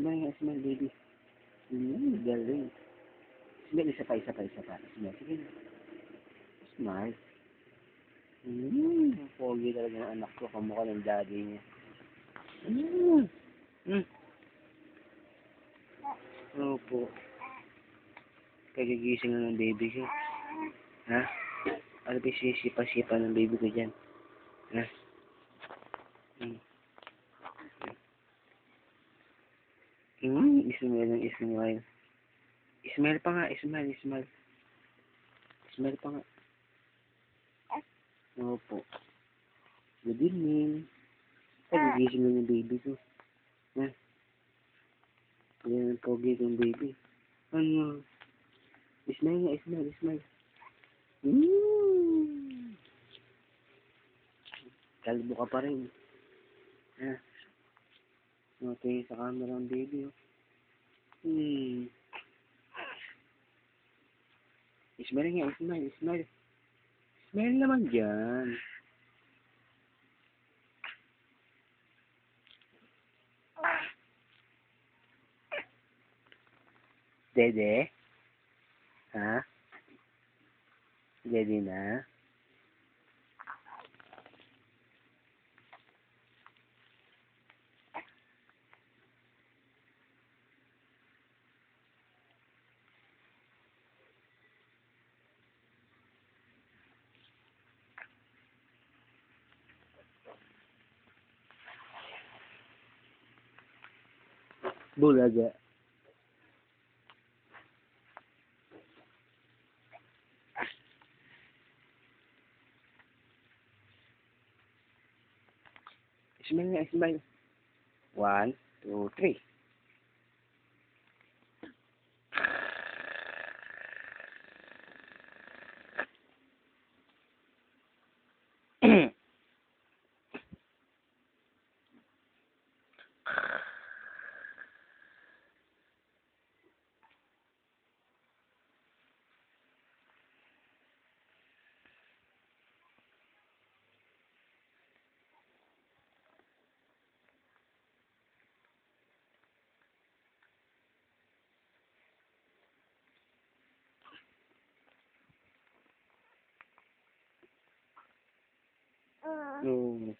Smile, baby. Galing. Smile, isa pa. Smile, sige na. Smile. Pogi talaga ng anak ko. Kamukha ng daddy niya. Opo. Kagigising na ng baby ko. Ha? Ano ba sisipa-sipa ng baby ko dyan? Ha? Ismail. Ismail pa nga, Ismail. Ismail pa nga. Opo. Good evening. Kagigising na ng baby ko. Ha? Yan ang pogi kong baby. Ano? Ismail nga, Ismail. Kalbo ka pa rin. Ha? Okay, sa camera ang baby, oh. Ismail nga, Ismail. Ismail naman dyan. Dede? Ha? Dede na? Bulaga. Ismail nga, Ismail. 1, 2, 3. No.